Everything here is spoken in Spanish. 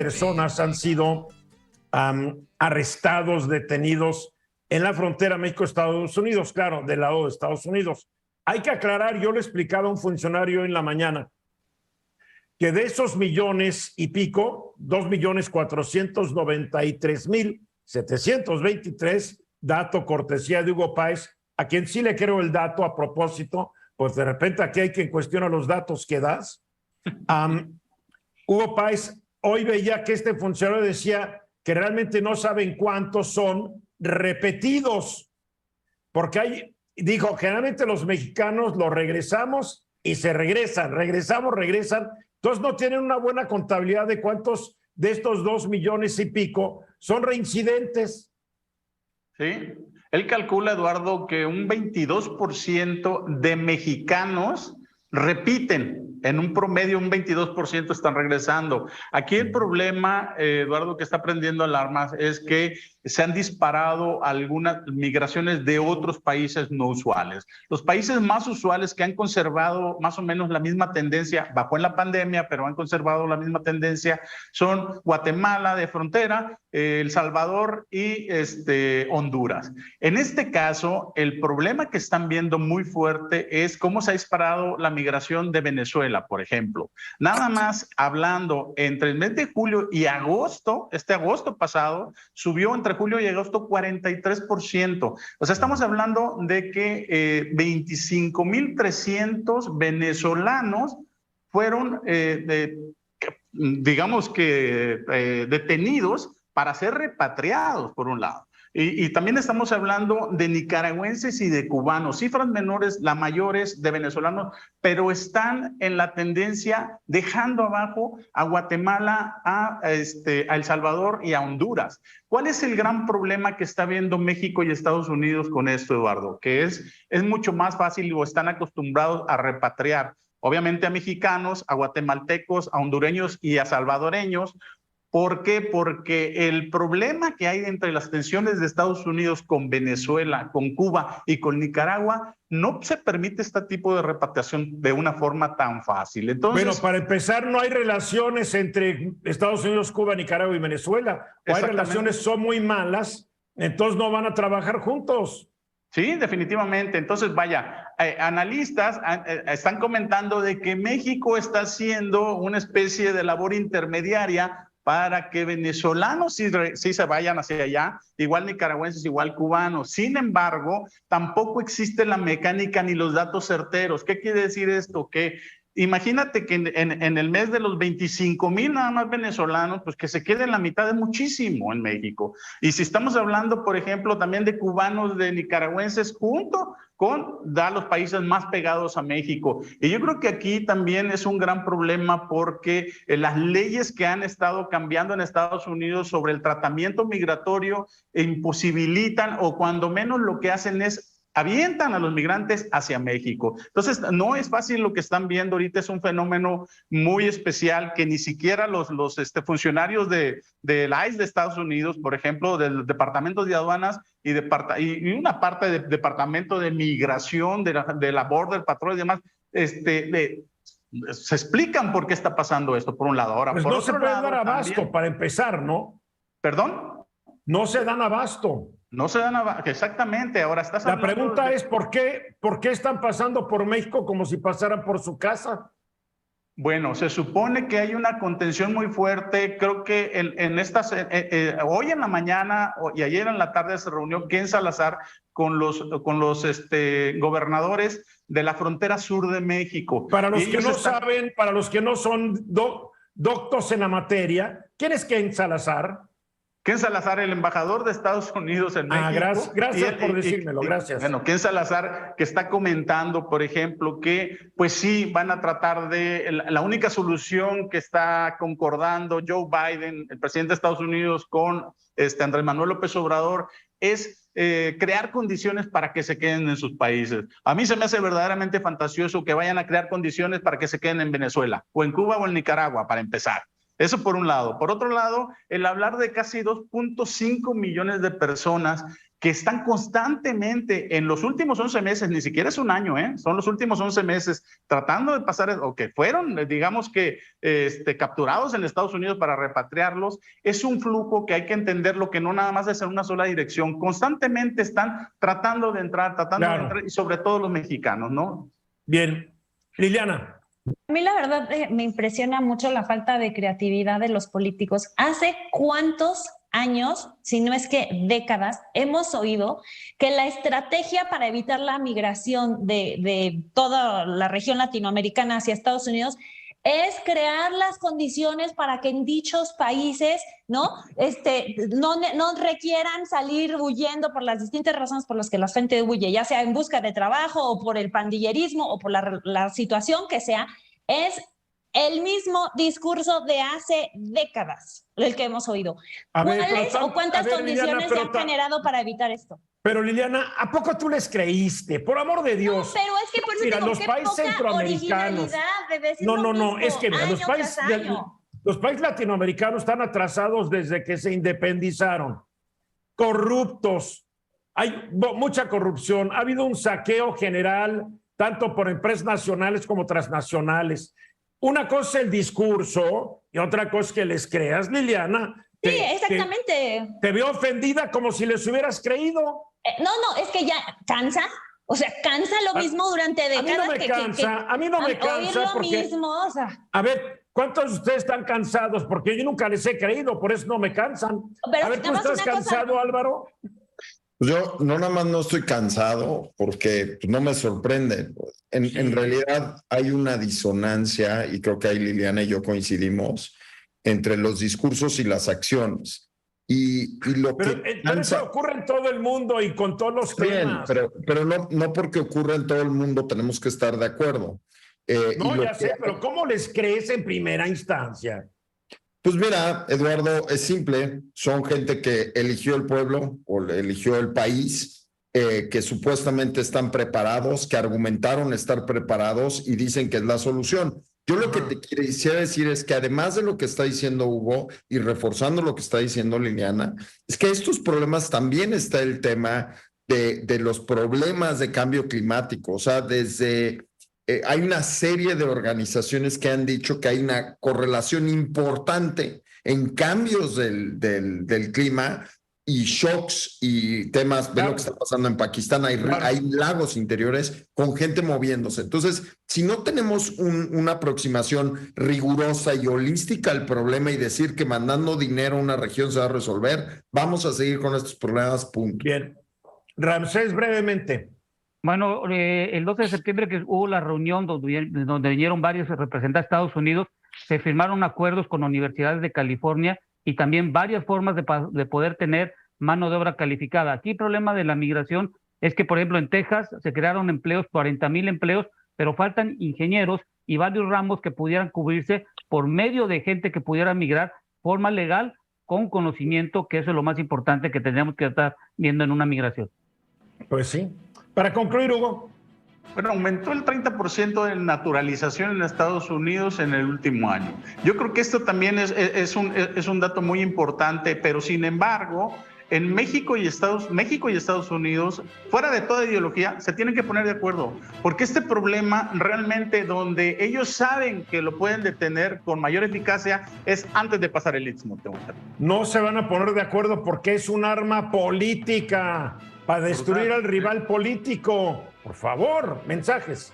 personas han sido arrestados, detenidos en la frontera México-Estados Unidos, claro, del lado de Estados Unidos. Hay que aclarar, yo le explicaba a un funcionario en la mañana, que de esos millones y pico, 2.493.723, dato cortesía de Hugo Páez, a quien sí le creo el dato a propósito, pues de repente aquí hay quien cuestiona los datos que das. Hugo Páez hoy veía que este funcionario decía que realmente no saben cuántos son repetidos, porque dijo, generalmente los mexicanos los regresamos y se regresan, regresan, entonces no tienen una buena contabilidad de cuántos de estos 2 millones y pico son reincidentes. Sí, él calcula, Eduardo, que un 22% de mexicanos repiten. En un promedio, un 22% están regresando. Aquí el problema, Eduardo, que está prendiendo alarmas es que se han disparado algunas migraciones de otros países no usuales. Los países más usuales que han conservado más o menos la misma tendencia, bajó en la pandemia, pero han conservado la misma tendencia, son Guatemala de frontera, El Salvador y Honduras. En este caso, el problema que están viendo muy fuerte es cómo se ha disparado la migración de Venezuela, por ejemplo. Nada más hablando entre el mes de julio y agosto, agosto pasado, subió entre julio y agosto 43%. O sea, estamos hablando de que 25.300 venezolanos fueron, digamos que, detenidos para ser repatriados, por un lado. Y también estamos hablando de nicaragüenses y de cubanos, cifras menores, las mayores de venezolanos, pero están en la tendencia dejando abajo a Guatemala, a El Salvador y a Honduras. ¿Cuál es el gran problema que está viendo México y Estados Unidos con esto, Eduardo? Que es mucho más fácil o están acostumbrados a repatriar, obviamente a mexicanos, a guatemaltecos, a hondureños y a salvadoreños. ¿Por qué? Porque el problema que hay entre las tensiones de Estados Unidos con Venezuela, con Cuba y con Nicaragua, no se permite este tipo de repatriación de una forma tan fácil. Entonces, bueno, para empezar, no hay relaciones entre Estados Unidos, Cuba, Nicaragua y Venezuela. O hay relaciones, son muy malas, entonces no van a trabajar juntos. Sí, definitivamente. Entonces, vaya, analistas están comentando de que México está haciendo una especie de labor intermediaria para que venezolanos sí se vayan hacia allá, igual nicaragüenses, igual cubanos. Sin embargo, tampoco existe la mecánica ni los datos certeros. ¿Qué quiere decir esto? Que imagínate que en el mes de los 25,000 nada más venezolanos, pues que se quede en la mitad de muchísimo en México. Y si estamos hablando, por ejemplo, también de cubanos, de nicaragüenses, junto con los países más pegados a México. Y yo creo que aquí también es un gran problema porque las leyes que han estado cambiando en Estados Unidos sobre el tratamiento migratorio imposibilitan, o cuando menos lo que hacen es avientan a los migrantes hacia México. Entonces, no es fácil lo que están viendo ahorita, es un fenómeno muy especial que ni siquiera los funcionarios de la ICE de Estados Unidos, por ejemplo, del Departamento de Aduanas y una parte del Departamento de Migración, de la Border Patrol y demás, se explican por qué está pasando esto, por un lado. Ahora, pues por no otro se puede lado, dar abasto también, para empezar, ¿no? ¿Perdón? No se dan abasto. No se dan abasto, exactamente. Ahora estás La hablando pregunta es, ¿por qué están pasando por México como si pasaran por su casa? Bueno, se supone que hay una contención muy fuerte. Creo que hoy en la mañana y ayer en la tarde se reunió Ken Salazar con los gobernadores de la frontera sur de México. Para los que no saben, para los que no son doctos en la materia, ¿quién es Ken Salazar? Ken Salazar, el embajador de Estados Unidos en México. Gracias por decírmelo, gracias. Bueno, Ken Salazar, que está comentando, por ejemplo, que pues sí van a tratar la única solución que está concordando Joe Biden, el presidente de Estados Unidos, con Andrés Manuel López Obrador, es crear condiciones para que se queden en sus países. A mí se me hace verdaderamente fantasioso que vayan a crear condiciones para que se queden en Venezuela, o en Cuba o en Nicaragua, para empezar. Eso por un lado. Por otro lado, el hablar de casi 2.5 millones de personas que están constantemente en los últimos 11 meses, ni siquiera es un año, son los últimos 11 meses, tratando de pasar, o que fueron, digamos que, capturados en Estados Unidos para repatriarlos. Es un flujo que hay que entenderlo, que no nada más es en una sola dirección. Constantemente están tratando de entrar, y sobre todo los mexicanos, ¿no? Bien. Liliana. A mí la verdad me impresiona mucho la falta de creatividad de los políticos. ¿Hace cuántos años, si no es que décadas, hemos oído que la estrategia para evitar la migración de toda la región latinoamericana hacia Estados Unidos es crear las condiciones para que en dichos países no requieran salir huyendo por las distintas razones por las que la gente huye, ya sea en busca de trabajo o por el pandillerismo o por la situación que sea? Es el mismo discurso de hace décadas el que hemos oído. ¿Cuáles o cuántas condiciones se han generado para evitar esto? Pero Liliana, ¿a poco tú les creíste? Por amor de Dios. No, pero es que por eso mira, digo, los países centroamericanos. No, es que mira, los países latinoamericanos están atrasados desde que se independizaron. Corruptos. Hay mucha corrupción. Ha habido un saqueo general, tanto por empresas nacionales como transnacionales. Una cosa es el discurso y otra cosa es que les creas, Liliana. Sí, exactamente. Te veo ofendida como si les hubieras creído. No, es que ya cansa. O sea, cansa lo mismo durante décadas. A mí no me cansa. Lo mismo, o sea. A ver, ¿cuántos de ustedes están cansados? Porque yo nunca les he creído, por eso no me cansan. Pero a ver, ¿tú estás cansado, Álvaro? Yo no nada más no estoy cansado porque no me sorprende. En realidad hay una disonancia, y creo que ahí Liliana y yo coincidimos, entre los discursos y las acciones. Pero eso ocurre en todo el mundo y con todos los temas. Pero no porque ocurra en todo el mundo tenemos que estar de acuerdo. Pero ¿cómo les crees en primera instancia? Pues mira, Eduardo, es simple. Son gente que eligió el pueblo o eligió el país, que supuestamente están preparados, que argumentaron estar preparados y dicen que es la solución. Yo lo que te quisiera decir es que además de lo que está diciendo Hugo y reforzando lo que está diciendo Liliana, es que estos problemas también está el tema de los problemas de cambio climático. O sea, hay una serie de organizaciones que han dicho que hay una correlación importante en cambios del clima y shocks y temas. Ve lo que está pasando en Pakistán, hay lagos interiores con gente moviéndose. Entonces, si no tenemos una aproximación rigurosa y holística al problema y decir que mandando dinero a una región se va a resolver, vamos a seguir con estos problemas, punto. Bien. Ramsés, brevemente. Bueno, el 12 de septiembre que hubo la reunión donde vinieron varios representantes de Estados Unidos, se firmaron acuerdos con universidades de California y también varias formas de poder tener mano de obra calificada. Aquí el problema de la migración es que, por ejemplo, en Texas se crearon empleos, 40,000 empleos, pero faltan ingenieros y varios ramos que pudieran cubrirse por medio de gente que pudiera migrar forma legal con conocimiento, que eso es lo más importante que tenemos que estar viendo en una migración. Pues sí. Para concluir, Hugo. Bueno, aumentó el 30% de naturalización en Estados Unidos en el último año. Yo creo que esto también es un dato muy importante, pero sin embargo, en México y Estados Unidos, fuera de toda ideología, se tienen que poner de acuerdo, porque este problema realmente donde ellos saben que lo pueden detener con mayor eficacia es antes de pasar el Istmo. No se van a poner de acuerdo porque es un arma política para destruir al rival político. Por favor, mensajes.